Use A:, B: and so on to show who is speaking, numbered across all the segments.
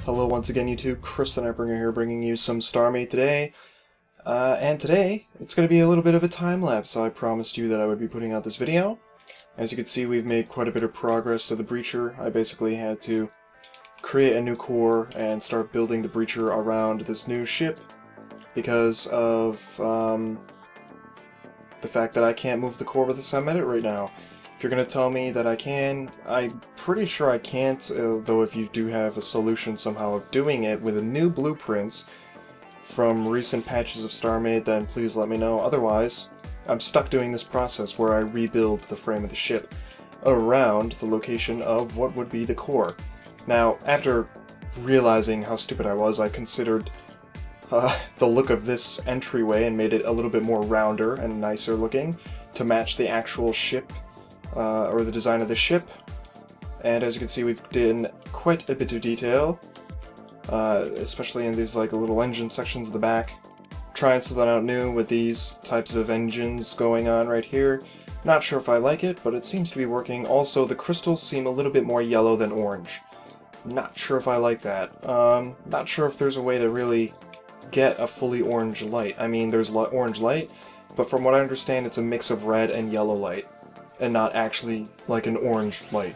A: Hello once again YouTube, Chris the Nightbringer here bringing you some StarMade today. And today, it's going to be a little bit of a time-lapse. I promised you that I would be putting out this video. As you can see, we've made quite a bit of progress to the breacher. I basically had to create a new core and start building the breacher around this new ship because of the fact that I can't move the core with the StarMade right now. If you're going to tell me that I can, I'm pretty sure I can't, though if you do have a solution somehow of doing it with a new blueprints from recent patches of StarMade, then please let me know. Otherwise, I'm stuck doing this process where I rebuild the frame of the ship around the location of what would be the core. Now, after realizing how stupid I was, I considered the look of this entryway and made it a little bit more rounder and nicer looking to match the actual ship. Or the design of the ship, and as you can see we've done quite a bit of detail, especially in these like little engine sections at the back. Trying something out new with these types of engines going on right here. Not sure if I like it, but it seems to be working. Also, the crystals seem a little bit more yellow than orange. Not sure if I like that. Not sure if there's a way to really get a fully orange light. I mean, there's orange light, but from what I understand it's a mix of red and yellow light, and not actually like an orange light,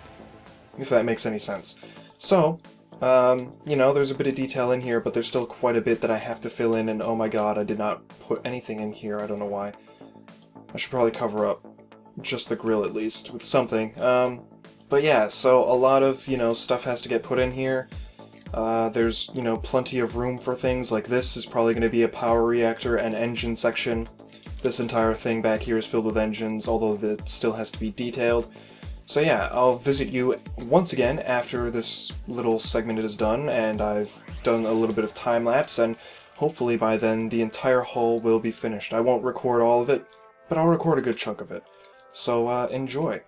A: if that makes any sense. So, you know, there's a bit of detail in here, but there's still quite a bit that I have to fill in, and oh my god, I did not put anything in here, I don't know why. I should probably cover up just the grill at least with something. But yeah, so a lot of, you know, stuff has to get put in here. There's, you know, plenty of room for things, like this is probably going to be a power reactor and engine section. This entire thing back here is filled with engines, although it still has to be detailed. So yeah, I'll visit you once again after this little segment is done, and I've done a little bit of time-lapse, and hopefully by then the entire hull will be finished. I won't record all of it, but I'll record a good chunk of it. So enjoy.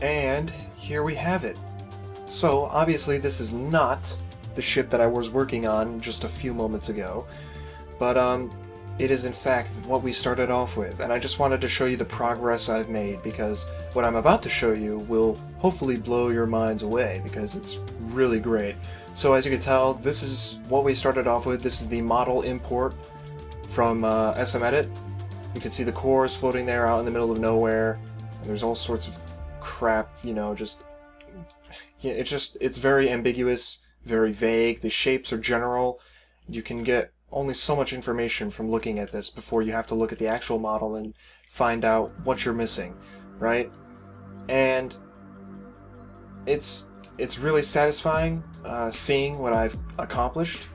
A: And here we have it. So obviously this is not the ship that I was working on just a few moments ago, but it is in fact what we started off with, and I just wanted to show you the progress I've made, because what I'm about to show you will hopefully blow your minds away, because it's really great. So as you can tell, this is what we started off with. This is the model import from SMEdit. You can see the cores floating there out in the middle of nowhere, and there's all sorts of crap, you know, it's very ambiguous, very vague. The shapes are general. You can get only so much information from looking at this before you have to look at the actual model and find out what you're missing, right? And it's really satisfying seeing what I've accomplished,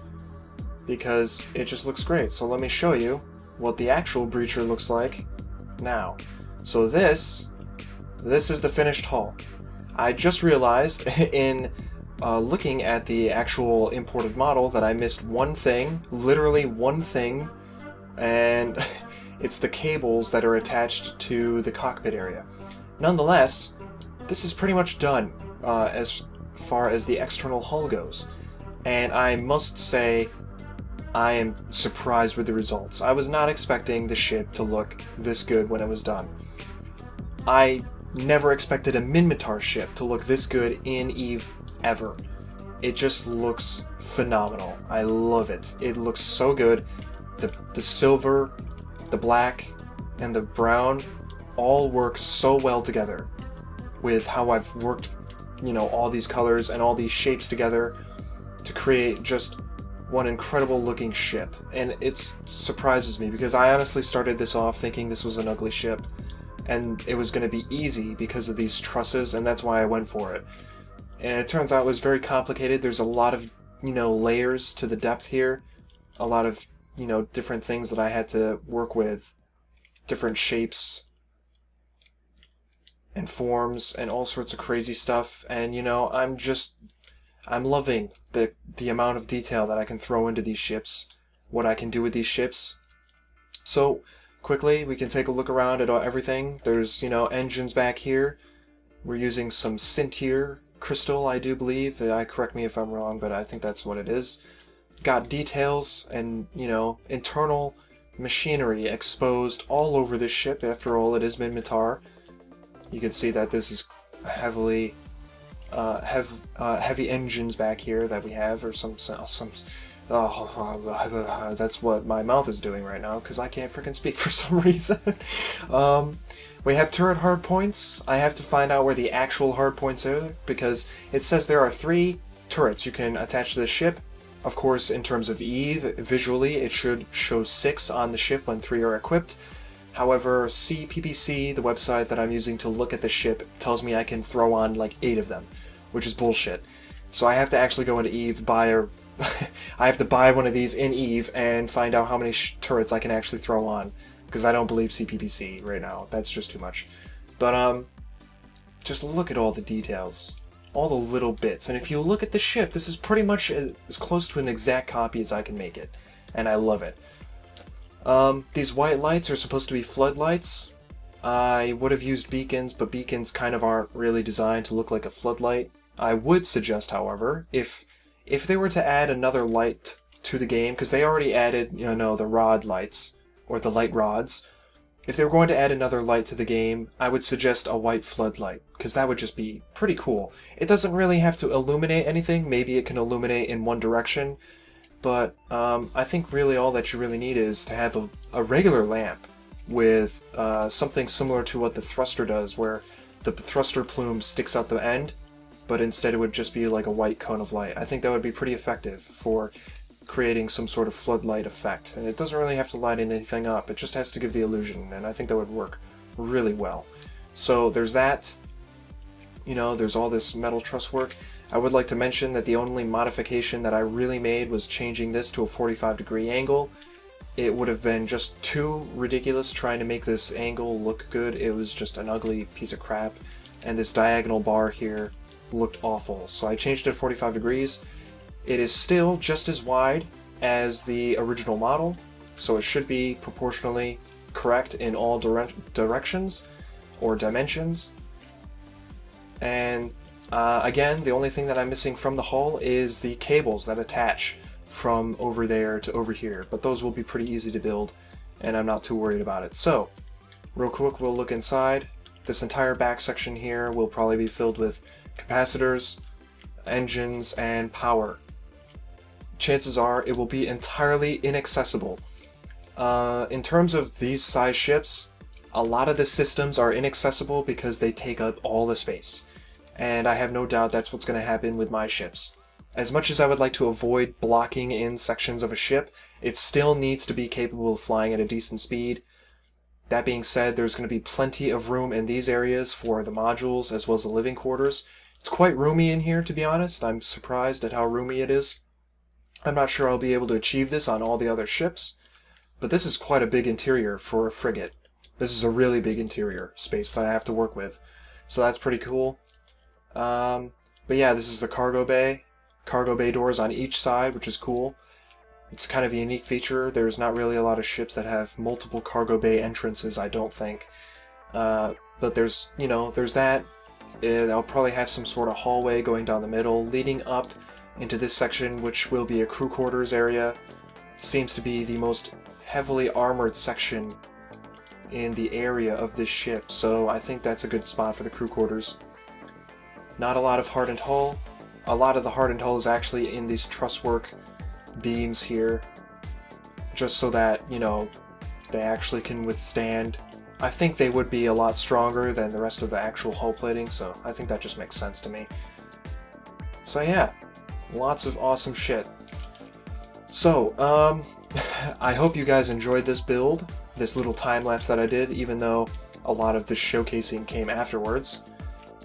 A: because it just looks great. So let me show you what the actual breacher looks like now. So this is the finished hull. I just realized in looking at the actual imported model that I missed one thing, literally one thing, and it's the cables that are attached to the cockpit area. Nonetheless, this is pretty much done as far as the external hull goes, and I must say I am surprised with the results. I was not expecting the ship to look this good when it was done. I never expected a Minmatar ship to look this good in EVE ever. It just looks phenomenal. I love it. It looks so good. The silver, the black, and the brown all work so well together with how I've worked, you know, all these colors and all these shapes together to create just one incredible looking ship. And it surprises me, because I honestly started this off thinking this was an ugly ship and it was going to be easy because of these trusses, and that's why I went for it. And it turns out it was very complicated. There's a lot of, you know, layers to the depth here, a lot of, you know, different things that I had to work with, different shapes and forms and all sorts of crazy stuff. And, you know, I'm loving the amount of detail that I can throw into these ships, what I can do with these ships. So quickly we can take a look around at everything. There's, you know, engines back here. We're using some Sintier crystal, I do believe. Correct me if I'm wrong, but I think that's what it is. Got details and, you know, internal machinery exposed all over this ship. After all, it is Minmatar. You can see that this is heavy engines back here that we have, or that's what my mouth is doing right now, because I can't freaking speak for some reason. We have turret hardpoints. I have to find out where the actual hardpoints are, because it says there are 3 turrets you can attach to the ship. Of course, in terms of EVE, visually it should show 6 on the ship when 3 are equipped. However, CPPC, the website that I'm using to look at the ship, tells me I can throw on like 8 of them, which is bullshit. So I have to actually go into EVE, I have to buy one of these in EVE and find out how many turrets I can actually throw on, because I don't believe CPPC right now. That's just too much. But just look at all the details, all the little bits. And if you look at the ship, this is pretty much as close to an exact copy as I can make it, and I love it. These white lights are supposed to be floodlights. I would have used beacons, but beacons kind of aren't really designed to look like a floodlight. I would suggest, however, if they were to add another light to the game, because they already added, you know, the rod lights, or the light rods. If they were going to add another light to the game, I would suggest a white floodlight, because that would just be pretty cool. It doesn't really have to illuminate anything. Maybe it can illuminate in one direction, but I think really all that you really need is to have a regular lamp with something similar to what the thruster does, where the thruster plume sticks out the end, but instead it would just be like a white cone of light. I think that would be pretty effective for creating some sort of floodlight effect. And it doesn't really have to light anything up, it just has to give the illusion, and I think that would work really well. So there's that. You know, there's all this metal truss work. I would like to mention that the only modification that I really made was changing this to a 45-degree angle. It would have been just too ridiculous trying to make this angle look good. It was just an ugly piece of crap. And this diagonal bar here looked awful. So I changed it to 45 degrees. It is still just as wide as the original model, so it should be proportionally correct in all directions or dimensions. And again, the only thing that I'm missing from the hull is the cables that attach from over there to over here, but those will be pretty easy to build, and I'm not too worried about it. So, real quick, we'll look inside. This entire back section here will probably be filled with capacitors, engines, and power. Chances are it will be entirely inaccessible. In terms of these size ships, a lot of the systems are inaccessible because they take up all the space. And I have no doubt that's what's going to happen with my ships. As much as I would like to avoid blocking in sections of a ship, it still needs to be capable of flying at a decent speed. That being said, there's going to be plenty of room in these areas for the modules as well as the living quarters. It's quite roomy in here, to be honest. I'm surprised at how roomy it is. I'm not sure I'll be able to achieve this on all the other ships, but this is quite a big interior for a frigate. This is a really big interior space that I have to work with, so that's pretty cool. But yeah, this is the cargo bay. Cargo bay doors on each side, which is cool. It's kind of a unique feature. There's not really a lot of ships that have multiple cargo bay entrances, I don't think. But there's, you know, there's that. I'll probably have some sort of hallway going down the middle, leading up into this section, which will be a crew quarters area. Seems to be the most heavily armored section in the area of this ship, so I think that's a good spot for the crew quarters. Not a lot of hardened hull. A lot of the hardened hull is actually in these trusswork beams here, just so that, you know, they actually can withstand. I think they would be a lot stronger than the rest of the actual hull plating, so I think that just makes sense to me. So yeah, lots of awesome shit. So, I hope you guys enjoyed this build, this little time-lapse that I did, even though a lot of this showcasing came afterwards.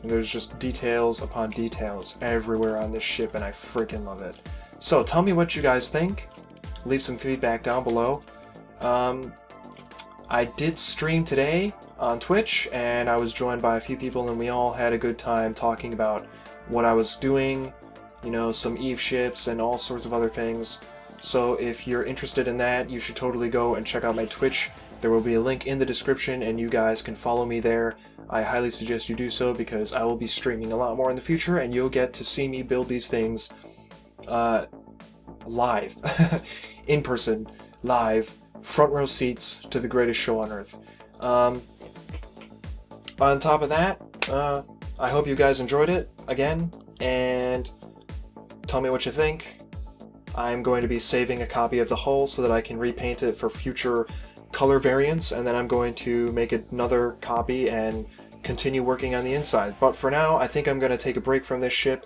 A: There's just details upon details everywhere on this ship, and I freaking love it. So tell me what you guys think. Leave some feedback down below. I did stream today on Twitch, and I was joined by a few people, and we all had a good time talking about what I was doing, you know, some Eve ships and all sorts of other things. So if you're interested in that, you should totally go and check out my Twitch. There will be a link in the description, and you guys can follow me there. I highly suggest you do so, because I will be streaming a lot more in the future, and you'll get to see me build these things live, in person, live, front row seats to the greatest show on earth. On top of that, I hope you guys enjoyed it again, and tell me what you think. I'm going to be saving a copy of the hull so that I can repaint it for future color variants, and then I'm going to make another copy and continue working on the inside. But for now, I think I'm going to take a break from this ship.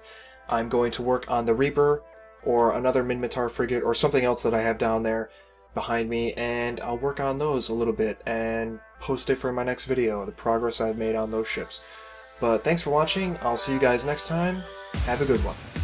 A: I'm going to work on the Reaper, or another Minmatar frigate, or something else that I have down there behind me, and I'll work on those a little bit and post it for my next video, the progress I've made on those ships. But thanks for watching. I'll see you guys next time. Have a good one.